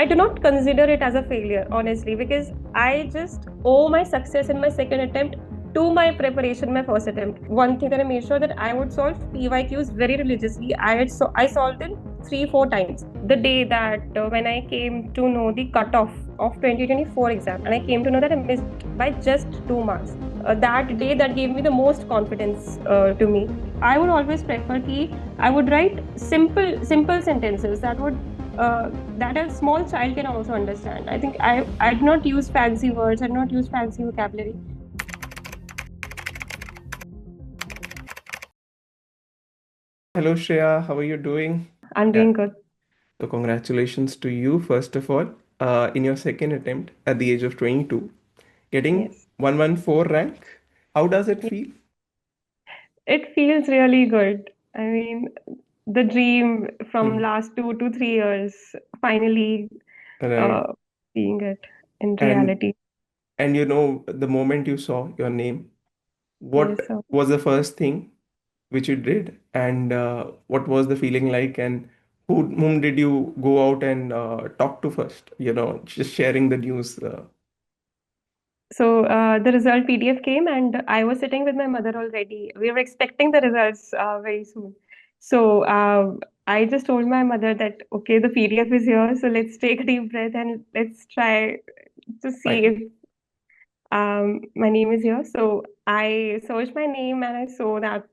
I do not consider it as a failure, honestly, because I just owe my success in my second attempt to my preparation, my first attempt. One thing that I made sure that I would solve PYQs very religiously. I solved it 3-4 times. The day that when I came to know the cutoff of 2024 exam, and I came to know that I missed by just 2 marks. That day that gave me the most confidence to me. I would always prefer ki I would write simple sentences that a small child can also understand. I think I did not use fancy words, I did not use fancy vocabulary. Hello, Shreya. How are you doing? I'm Yeah. doing good. So, congratulations to you, first of all, in your second attempt at the age of 22, getting Yes. 114 rank. How does it Yeah. feel? It feels really good. I mean, the dream from Hmm. last 2 to 3 years finally Right. uh, seeing it in And reality. the moment you saw your name, Yes. what So was the first thing which you did, and what was the feeling like, and whom did you go out and talk to first? Just sharing the news. the result PDF came, and I was sitting with my mother already. We were expecting the results very soon. So I just told my mother that, okay, the PDF is here, so let's take a deep breath and let's try to see Fine. if my name is here. So I searched my name and I saw that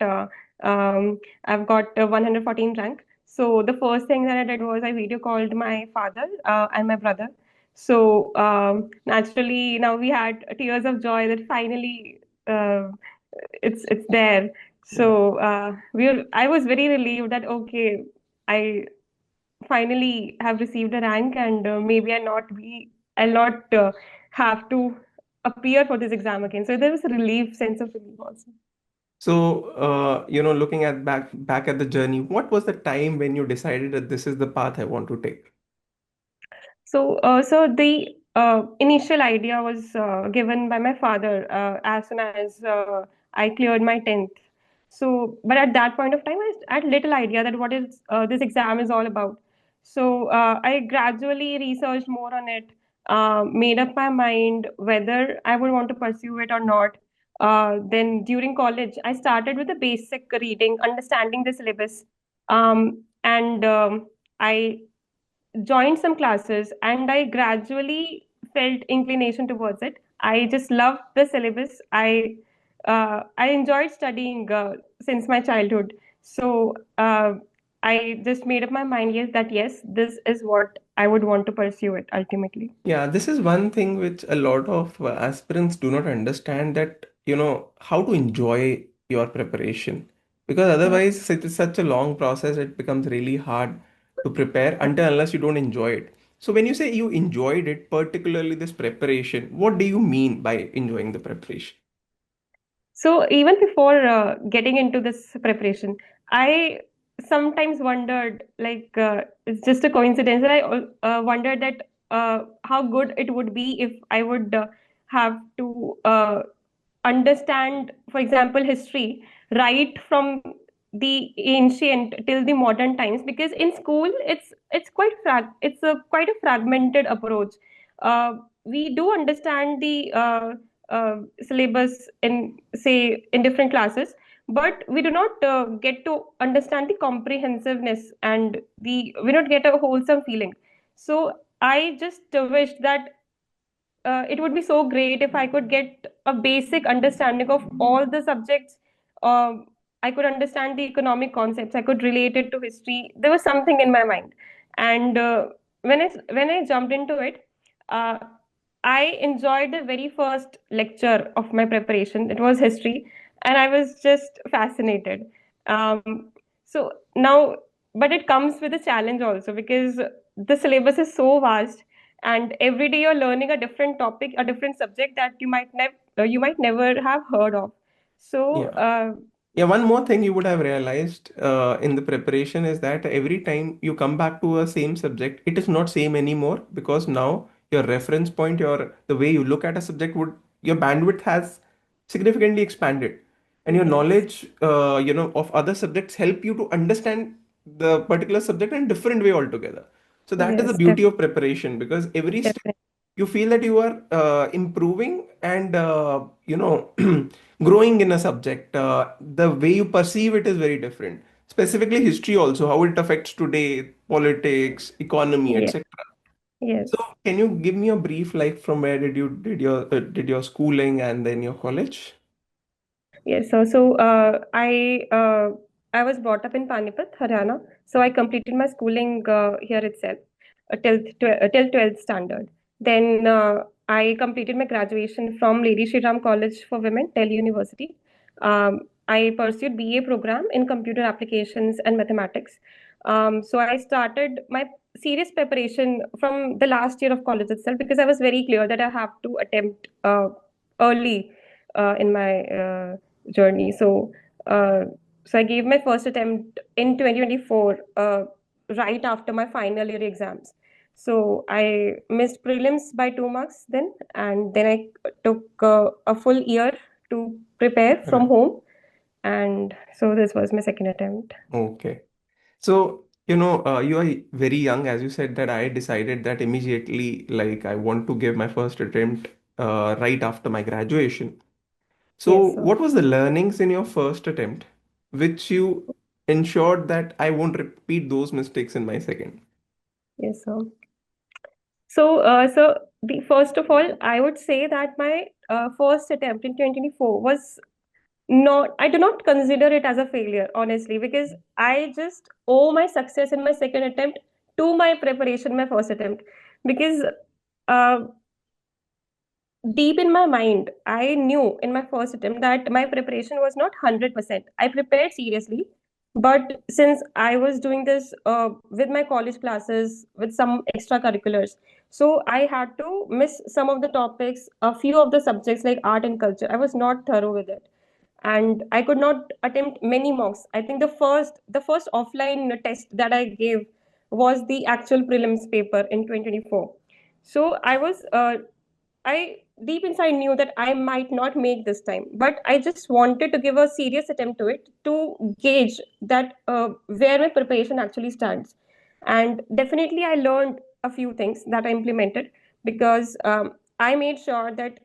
I've got a 114 rank. So the first thing that I did was I video called my father and my brother. So naturally, now we had tears of joy that finally uh, it's there. Yeah. So I was very relieved that okay, I finally have received a rank, and maybe I'll not have to appear for this exam again. So there was a relief, sense of relief also. So, looking at back at the journey, what was the time when you decided that this is the path I want to take? So the initial idea was given by my father as soon as I cleared my 10th. So, but at that point of time, I had little idea that what is this exam is all about. So I gradually researched more on it, made up my mind whether I would want to pursue it or not. Then during college, I started with the basic reading, understanding the syllabus, and I joined some classes and I gradually felt inclination towards it. I just loved the syllabus. I enjoyed studying since my childhood. So I just made up my mind, yes, that yes, this is what I would want to pursue it ultimately. Yeah, this is one thing which a lot of aspirants do not understand, that, how to enjoy your preparation. Because Yeah. otherwise, it is such a long process, it becomes really hard to prepare until unless you don't enjoy it. So when you say you enjoyed it, particularly this preparation, what do you mean by enjoying the preparation? So even before getting into this preparation, I sometimes wondered, like, it's just a coincidence, and I wondered that how good it would be if I would have to understand, for example, history right from the ancient till the modern times. Because in school, it's a quite a fragmented approach. We do understand the syllabus in, say, in different classes, but we do not get to understand the comprehensiveness, and the we don't get a wholesome feeling. So I just wish that it would be so great if I could get a basic understanding of all the subjects. I could understand the economic concepts. I could relate it to history. There was something in my mind, and when I jumped into it, uh, I enjoyed the very first lecture of my preparation. It was history, and I was just fascinated. So now, but it comes with a challenge also, because the syllabus is so vast, and every day you're learning a different topic, a different subject that you might never have heard of. So Yeah. Yeah, one more thing you would have realized in the preparation is that every time you come back to a same subject, it is not same anymore, because now your reference point, the way you look at a subject your bandwidth has significantly expanded, and your yes, knowledge, of other subjects help you to understand the particular subject in a different way altogether. So that is the Yes, beauty of preparation, because every step definitely. you feel that you are improving and growing in a subject. The way you perceive it is very different. Specifically history also, how it affects today, politics, economy, Yeah, etc. yes. So can you give me a brief, like from where did your schooling and then your college? Yes, I was brought up in Panipat, Haryana. So I completed my schooling here itself till 12th standard. Then I completed my graduation from Lady Shri Ram College for Women, Delhi University. I pursued BA program in computer applications and mathematics. So I started my serious preparation from the last year of college itself, because I was very clear that I have to attempt early in my journey. Uh, so I gave my first attempt in 2024, right after my final year exams. So I missed prelims by 2 marks then, and then I took a full year to prepare from Right. home, and so this was my second attempt. Okay. So, you are very young, as you said, that I decided that immediately, like, I want to give my first attempt right after my graduation. So, Yes, what was the learnings in your first attempt, which you ensured that I won't repeat those mistakes in my second? yes, so the first of all, I would say that my first attempt in 2024 was not, I do not consider it as a failure, honestly, because I just owe my success in my second attempt to my preparation, my first attempt. Because uh, deep in my mind, I knew in my first attempt that my preparation was not 100%. I prepared seriously, but since I was doing this with my college classes, with some extracurriculars, so I had to miss some of the topics, a few of the subjects like art and culture. I was not thorough with it, and I could not attempt many mocks. I think the first offline test that I gave was the actual prelims paper in 2024. So I deep inside knew that I might not make this time, but I just wanted to give a serious attempt to it to gauge that where my preparation actually stands. And definitely, I learned a few things that I implemented, because I made sure that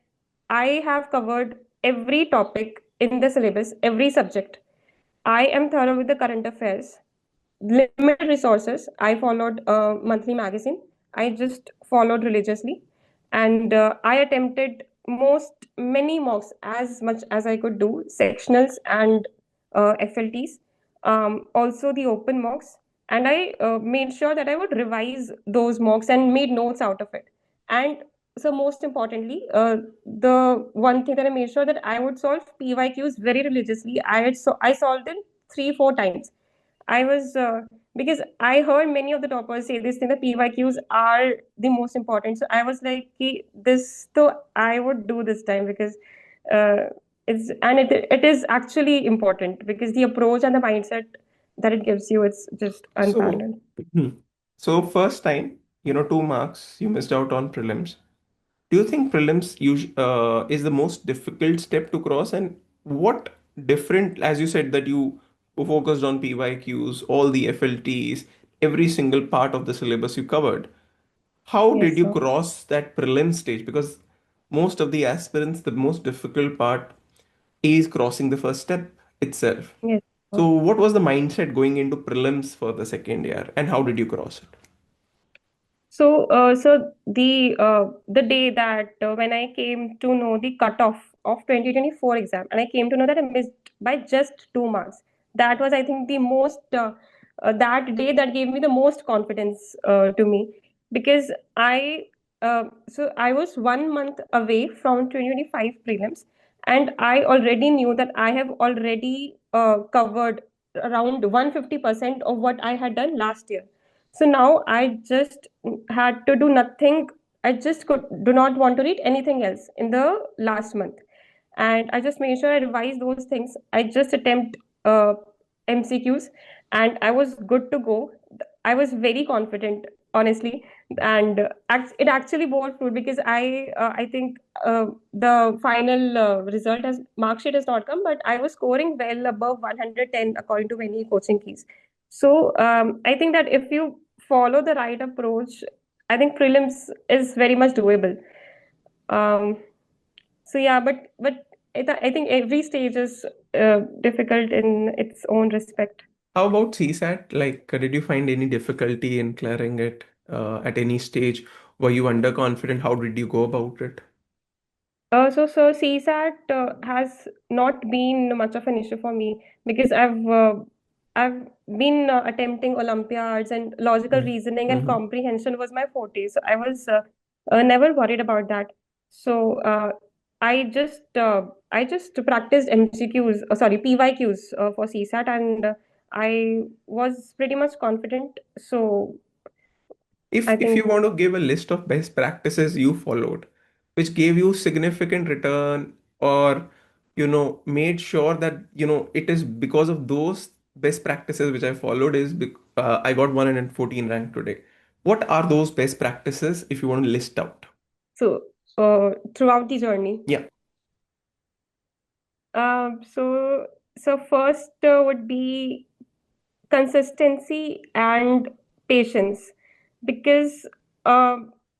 I have covered every topic in the syllabus, every subject. I am thorough with the current affairs. Limited resources. I followed a monthly magazine. I just followed religiously, and I attempted most many mocks as much as I could do, sectionals and FLTs, also the open mocks, and I made sure that I would revise those mocks and made notes out of it. And so, most importantly, the one thing that I made sure that I would solve PYQs very religiously. I solved it 3 4 times. I was because I heard many of the toppers say this thing, the PYQs are the most important. So I was like, "Ki, this so I would do this time, because uh, it is actually important, because the approach and the mindset that it gives you, it's just So, unparalleled." so first time, 2 marks, you missed out on prelims. Do you think is the most difficult step to cross? And what different, as you said, that you focused on PYQs, all the FLTs, every single part of the syllabus you covered. How did Yes, you so cross that prelim stage? Because most of the aspirants, the most difficult part is crossing the first step itself. yes. So, what was the mindset going into prelims for the second year, and how did you cross it? So the day that when I came to know the cutoff of 2024 exam, and I came to know that I missed by just 2 marks. That was, I think, the most that day that gave me the most confidence to me, because I was 1 month away from 2025 prelims, and I already knew that I have already covered around 150% of what I had done last year. So now I just had to do nothing. I just do not want to read anything else in the last month. And I just made sure I revise those things. I just attempt MCQs, and I was good to go. I was very confident, honestly, and it actually bore fruit, because I think the final result has mark sheet has not come, but I was scoring well above 110 according to many coaching keys. So I think that if you follow the right approach, I think prelims is very much doable. Um, so yeah, but I think every stage is difficult in its own respect. How about CSAT? Like, did you find any difficulty in clearing it at any stage? Were you underconfident? How did you go about it? So CSAT has not been much of an issue for me because I've been attempting Olympiads, and logical reasoning and Mm-hmm. comprehension was my forte. So I was never worried about that. So I just practiced MCQs, sorry, PYQs for CSAT, and I was pretty much confident. So I If you think want to give a list of best practices you followed, which gave you significant return, or made sure that it is because of those best practices which I followed, I got 114 rank today. What are those best practices if you want to list out? so throughout the journey. Yeah. So first would be consistency and patience, because uh,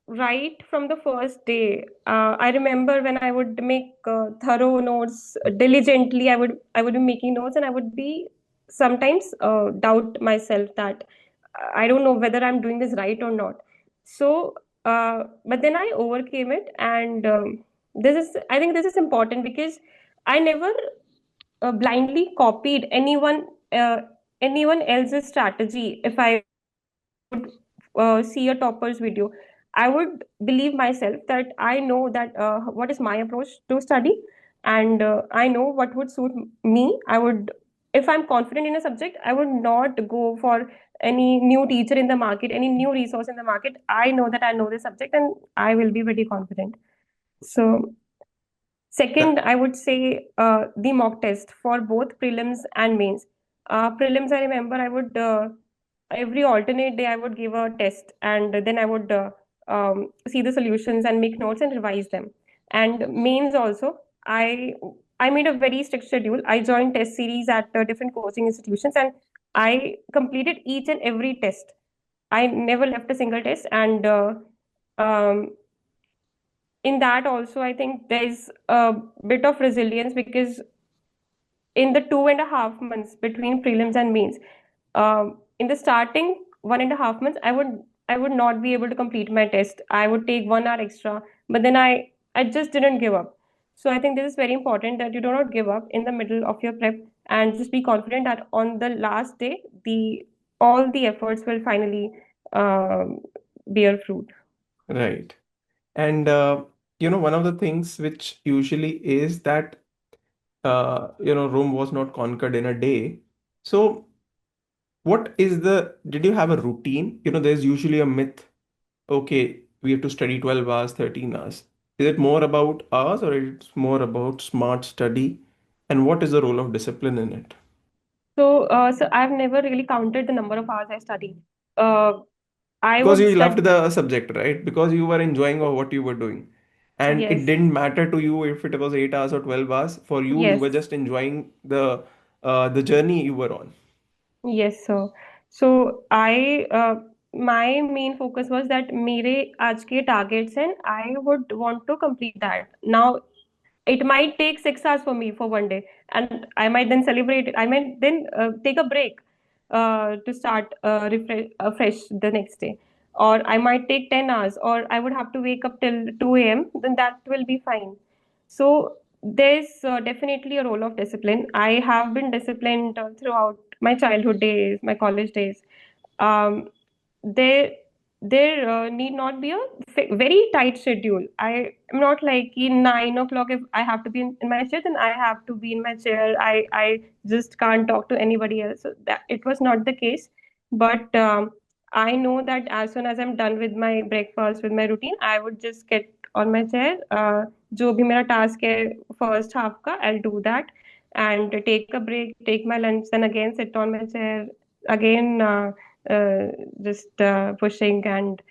right from the first day, I remember when I would make thorough notes diligently. I would be making notes, and I would be sometimes doubt myself that I don't know whether I'm doing this right or not. So, but then I overcame it, and this is I think this is important because I never blindly copied anyone else's strategy. If I would see a topper's video, I would believe myself that I know that what is my approach to study, and I know what would suit me. I would, if I'm confident in a subject, I would not go for any new teacher in the market, any new resource in the market. I know that I know the subject, and I will be very confident. So second, I would say the mock test for both prelims and mains. Prelims, I remember I would every alternate day I would give a test, and then I would see the solutions and make notes and revise them. And mains also, I made a very strict schedule. I joined test series at different coaching institutions, and I completed each and every test. I never left a single test, and um, in that also I think there's a bit of resilience because in the 2.5 months between prelims and mains, in the starting 1.5 months, I would not be able to complete my test. I would take 1 hour extra, but then I just didn't give up. So I think this is very important that you do not give up in the middle of your prep, and just be confident that on the last day the all the efforts will finally um, bear fruit. Right. And one of the things which usually is that Rome was not conquered in a day. So did you have a routine? There's usually a myth. Okay, we have to study 12 hours, 13 hours. Is it more about hours or it's more about smart study? And what is the role of discipline in it? So I've never really counted the number of hours I study. Uh, I Because would you loved study, the subject, right? Because you were enjoying what you were doing. And it yes, didn't matter to you if it was 8 hours or 12 hours. For you, you yes, were just enjoying the journey you were on. yes. So my main focus was that मेरे आज के targets and I would want to complete that. Now it might take 6 hours for me for one day, and I might then celebrate it. I might then take a break to start fresh the next day, or I might take 10 hours, or I would have to wake up till 2 a.m. Then that will be fine. So there's definitely a role of discipline. I have been disciplined throughout my childhood days, my college days. Um, there there need not be a very tight schedule. I am not like in 9 o'clock. If I have to be in my chair, then I have to be in my chair. I just can't talk to anybody else. So that it was not the case. But I know that as soon as I'm done with my breakfast, with my routine, I would just get on my chair. जो भी मेरा task है first half का, I'll do that and take a break, take my lunch, then again sit on my chair again. Uh, just pushing, and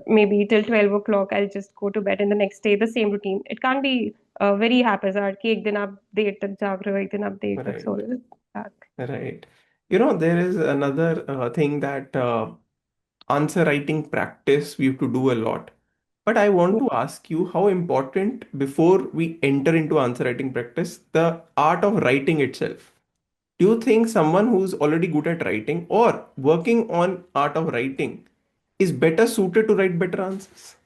maybe till 12 o'clock I'll just go to bed, and the next day the same routine. It can't be very haphazard कि एक दिन आप देर तक जाग रहे हो, एक दिन आप देर तक सो Right. रहे हो. Right. There is another thing that answer writing practice, we have to do a lot. But I want Yeah. to ask you how important, before we enter into answer writing practice, the art of writing itself. Do you think someone who's already good at writing or working on art of writing is better suited to write better answers?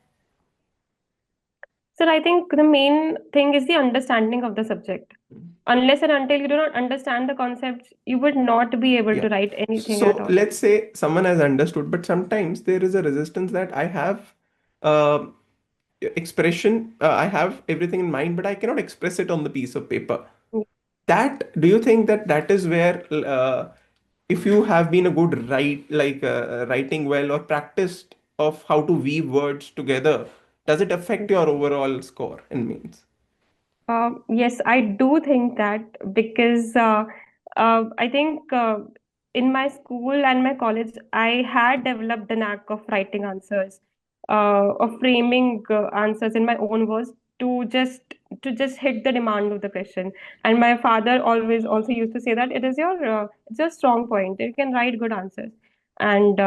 So I think the main thing is the understanding of the subject. Unless and until you do not understand the concepts, you would not be able Yeah. to write anything at So all. let's say someone has understood, but sometimes there is a resistance that I have uh, expression, I have everything in mind, but I cannot express it on the piece of paper. That, do you think that that is where, if you have been a good writing well or practiced of how to weave words together, does it affect your overall score in means? Yes, I do think that because I think in my school and my college, I had developed the knack of writing answers, of framing answers in my own words to just to just hit the demand of the question. And my father always also used to say that it's your strong point. You can write good answers. And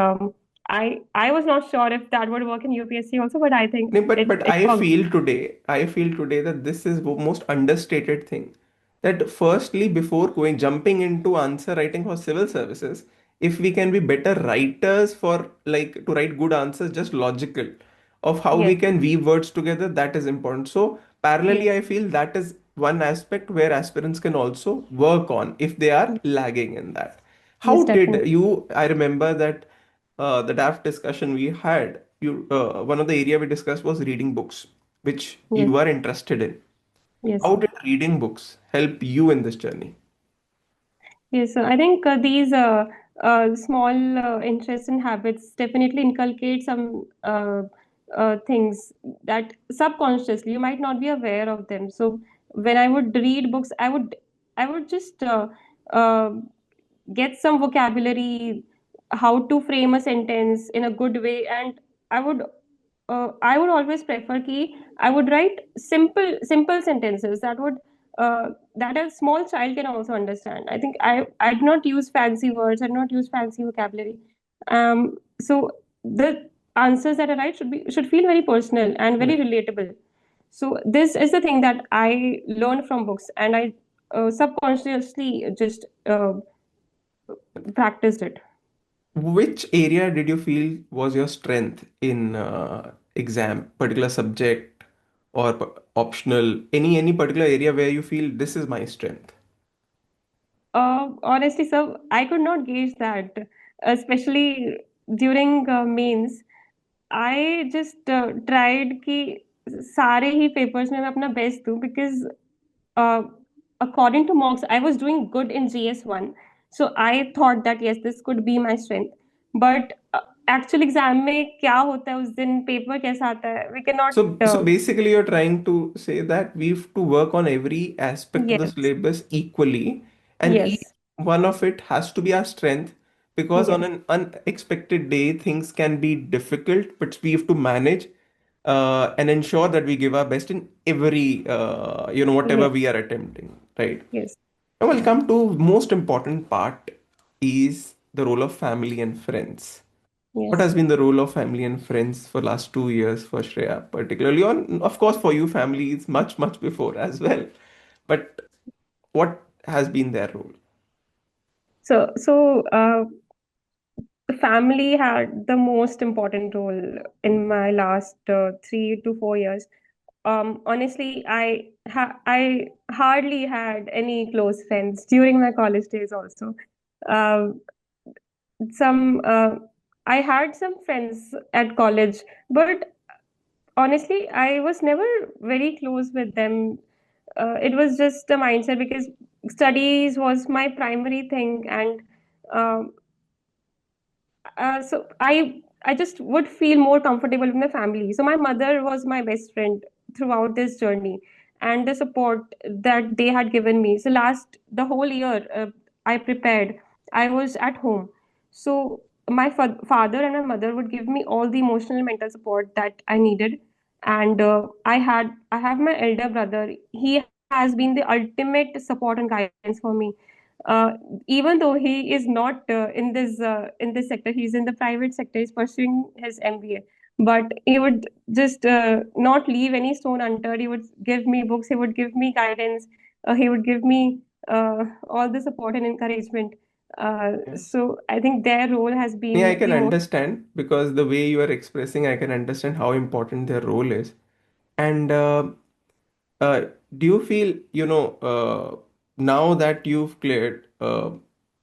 I was not sure if that would work in UPSC also, but I think No, but it worked. I feel today that this is the most understated thing. That firstly, before going jumping into answer writing for civil services, if we can be better writers for like to write good answers, just logical, of how we Yes, can weave words together, that is important. So parallelly, I yes, feel that is one aspect where aspirants can also work on if they are lagging in that. How yes, did definitely. you? I remember that the DAF discussion we had, you one of the area we discussed was reading books, which Yes, you are interested in. yes, How did reading books help you in this journey? yes. So I think these small interests and habits definitely inculcate some things that subconsciously you might not be aware of them. So when I would read books, I would just uh, get some vocabulary, how to frame a sentence in a good way, and I would I would always prefer ki I would write simple sentences that a small child can also understand. I think I do not use fancy words, I do not use fancy vocabulary. So the answers that I write should feel very personal and very Right. relatable. So this is the thing that I learned from books, and I subconsciously just practiced it. Which area did you feel was your strength in exam, particular subject or optional, any particular area where you feel this is my strength? Honestly, sir, I could not gauge that, especially during mains. I just tried कि सारे ही papers में मैं अपना best दूँ because uh, according to mocks I was doing good in GS1, so I thought that yes, this could be my strength. But actual exam में क्या होता है उस दिन paper कैसा आता है we cannot So basically, you're trying to say that we have to work on every aspect of the yes, syllabus equally, and each yes, one of it has to be our strength because on yes, an unexpected day, things can be difficult, but we have to manage and ensure that we give our best in every, whatever yes, we are attempting, right? yes, Now we'll come to most important part is the role of family and friends. What yes. has been the role of family and friends for last 2 years for Shreya, particularly on, of course, for you, family is much before as well. But what has been their role? So the family had the most important role in my last 3 to 4 years. Honestly, I hardly had any close friends during my college days. Also, um, some I had some friends at college, but honestly, I was never very close with them. It was just a mindset because studies was my primary thing, and um, so I just would feel more comfortable with my family. So my mother was my best friend throughout this journey, and the support that they had given me. So last the whole year, I prepared. I was at home, so my father and my mother would give me all the emotional and mental support that I needed. And I have my elder brother. He has been the ultimate support and guidance for me. uh, even though he is not in this sector, he's in the private sector, he's pursuing his MBA. But he would just not leave any stone unturned. He would give me books, he would give me guidance, he would give me all the support and encouragement. Yes. So I think their role has Yeah, I been can the most. understand because the way you are expressing, I can understand how important their role is. And uh, do you feel, now that you've cleared,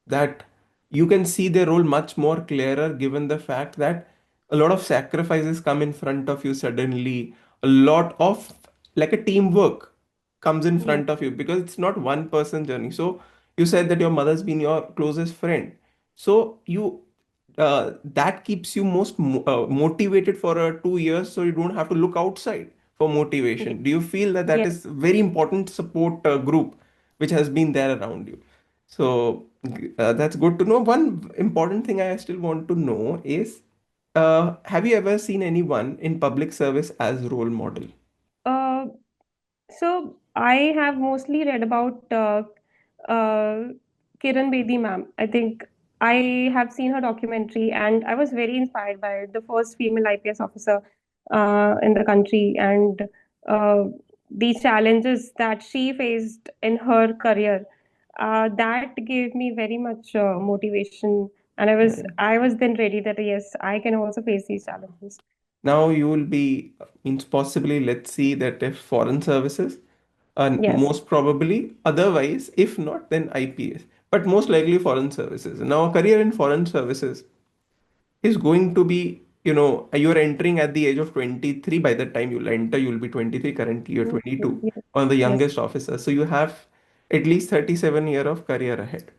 that you can see their role much more clearer given the fact that a lot of sacrifices come in front of you suddenly, a lot of like a teamwork comes in Yes, front of you because it's not one person journey. So you said that your mother's been your closest friend. So you that keeps you motivated for 2 years, so you don't have to look outside for yes, motivation. Do you feel that that yes. is very important support group which has been there around you? So that's good to know. One important thing I still want to know is, have you ever seen anyone in public service as role model? Uh, So I have mostly read about Kiran Bedi ma'am. I think I have seen her documentary, and I was very inspired by it. The first female IPS officer in the country, and uh, the challenges that she faced in her career. That gave me very much motivation, and Right. I was then ready that yes, I can also face these challenges. Now you will be, means possibly, let's see that if foreign services, Yes, most probably, otherwise, if not, then IPS, but most likely foreign services. Now, a career in foreign services is going to be, you're entering at the age of 23. By the time you'll enter, you'll be 23. Currently, you're yes, 22, yes, on the yes, youngest officer. So you have at least 37 year of career ahead.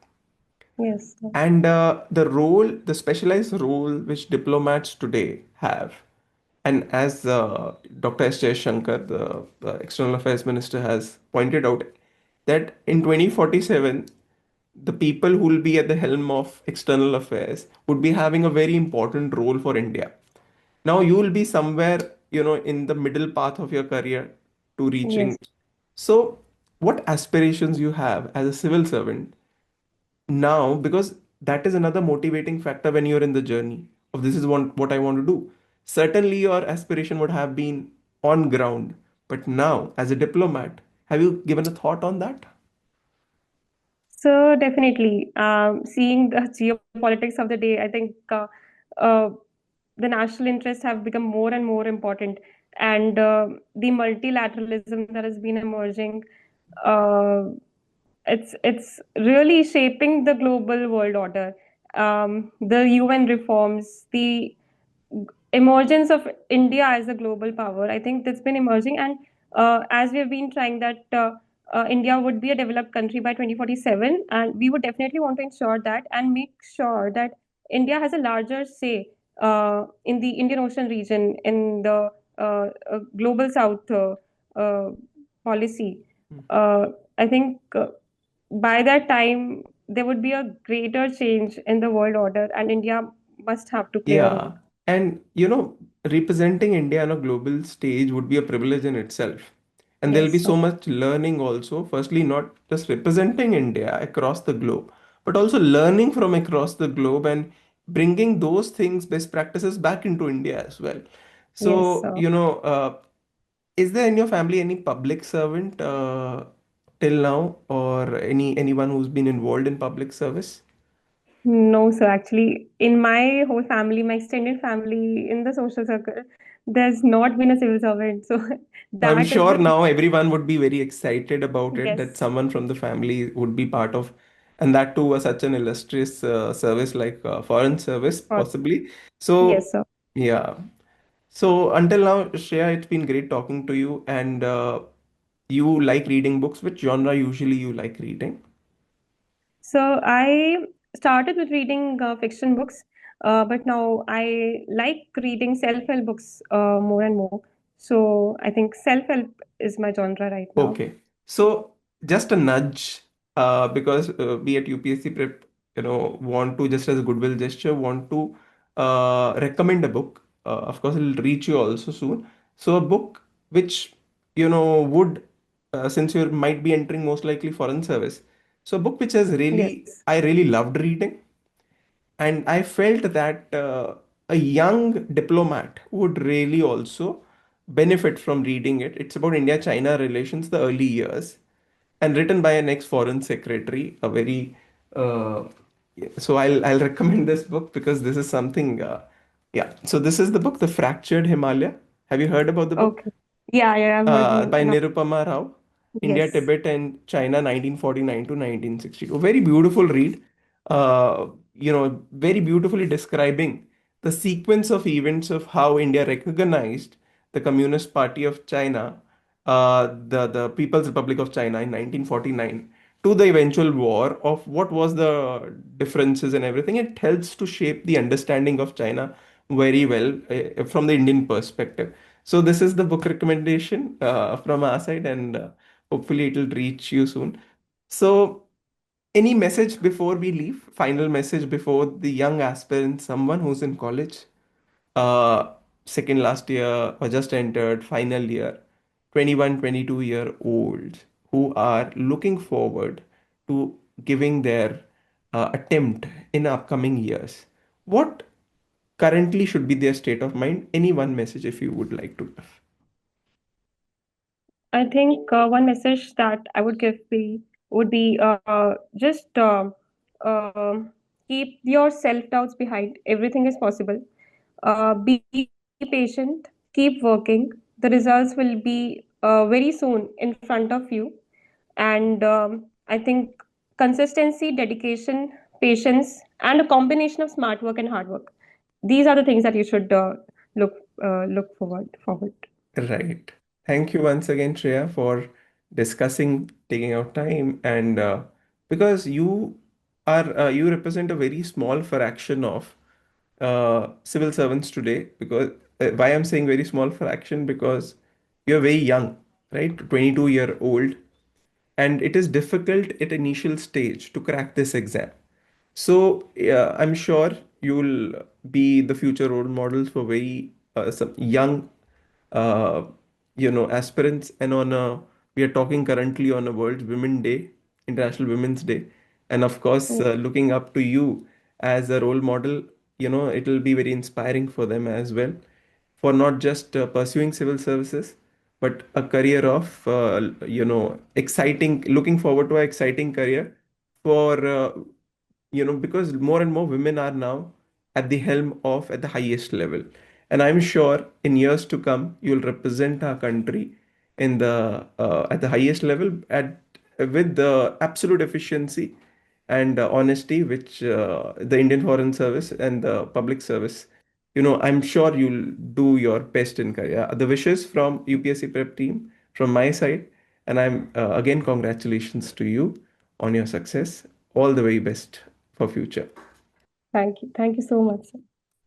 yes. And the specialized role which diplomats today have, and as Dr. S. Shankar, the External Affairs Minister, has pointed out, that in 2047, the people who will be at the helm of external affairs would be having a very important role for India. Now you will be somewhere, in the middle path of your career to reaching. Yes. So, what aspirations you have as a civil servant now, because that is another motivating factor when you're in the journey of this is what I want to do. Certainly your aspiration would have been on ground, but now as a diplomat, have you given a thought on that? So definitely, seeing the geopolitics of the day, I think uh, the national interests have become more and more important, and the multilateralism that has been emerging, uh, it's really shaping the global world order. The UN reforms, the emergence of India as a global power. I think that's been emerging, and as we have been trying that India would be a developed country by 2047, and we would definitely want to ensure that and make sure that India has a larger say in the Indian Ocean region, in the global South uh, policy. Uh, I think by that time there would be a greater change in the world order, and India must have to play a role. Yeah, and representing India on a global stage would be a privilege in itself. And there'll be Yes, so much learning also. Firstly, not just representing India across the globe, but also learning from across the globe and bringing those things, best practices back into India as well. yes. So, is there in your family any public servant till now, or anyone who's been involved in public service? No, sir. Actually, in my whole family, my extended family, in the social circle, there's not been a civil servant. So I'm that is sure the now everyone would be very excited about it that yes, someone from the family would be part of, and that too was such an illustrious service like foreign service, or possibly. yes, So, sir. yeah. So, until now, Shreya, it's been great talking to you. And you like reading books. Which genre usually you like reading? So I started with reading fiction books, but now I like reading self-help books more and more. So I think self-help is my genre right now. Okay. So just a nudge, because we at UPSC Prep, want to, just as a goodwill gesture, want to recommend a book. Of course, it'll reach you also soon. So a book which, would, since you might be entering most likely foreign service. So a book which has really, Yes. I really loved reading, and I felt that a young diplomat would really also benefit from reading it. It's about India-China relations, the early years, and written by an ex-foreign secretary, a very so I'll recommend this book because this is something yeah. So this is the book, The Fractured Himalaya. Have you heard about the book? Okay. Yeah, yeah, I've heard By about. Nirupama Rao, India, Yes. Tibet, and China, 1949 to 1962. Very beautiful read. Very beautifully describing the sequence of events of how India recognized the Communist Party of China, the People's Republic of China in 1949, to the eventual war of what was the differences and everything. It helps to shape the understanding of China very well from the Indian perspective. So this is the book recommendation from our side, and hopefully it will reach you soon. So any message before we leave? Final message before the young aspirant, someone who's in college, uh, second last year or just entered final year, 21, 22-year olds who are looking forward to giving their attempt in upcoming years. What currently should be their state of mind? Any one message if you would like to give. I think one message that I would give be would be just keep your self doubts behind. Everything is possible. Be patient. Keep working. The results will be very soon in front of you. And I think consistency, dedication, patience, and a combination of smart work and hard work. These are the things that you should look forward. Right. Thank you once again, Shreya, for discussing, taking out time, and because you represent a very small fraction of civil servants today. Because why I'm saying very small fraction, because you're very young, right? 22-year old, and it is difficult at initial stage to crack this exam. So I'm sure you'll be the future role models for very some young, uh, aspirants. And we are talking currently on a World Women Day, International Women's Day, and of course, Yeah. looking up to you as a role model. It'll be very inspiring for them as well, for not just pursuing civil services, but a career of exciting, looking forward to an exciting career for because more and more women are now at the helm of at the highest level, and I'm sure in years to come you'll represent our country in the at the highest level at with the absolute efficiency and honesty which the Indian Foreign Service and the public service, I'm sure you'll do your best in career. The wishes from UPSC Prep team from my side, and I'm again congratulations to you on your success. All the very best for future. Thank you. Thank you so much, sir.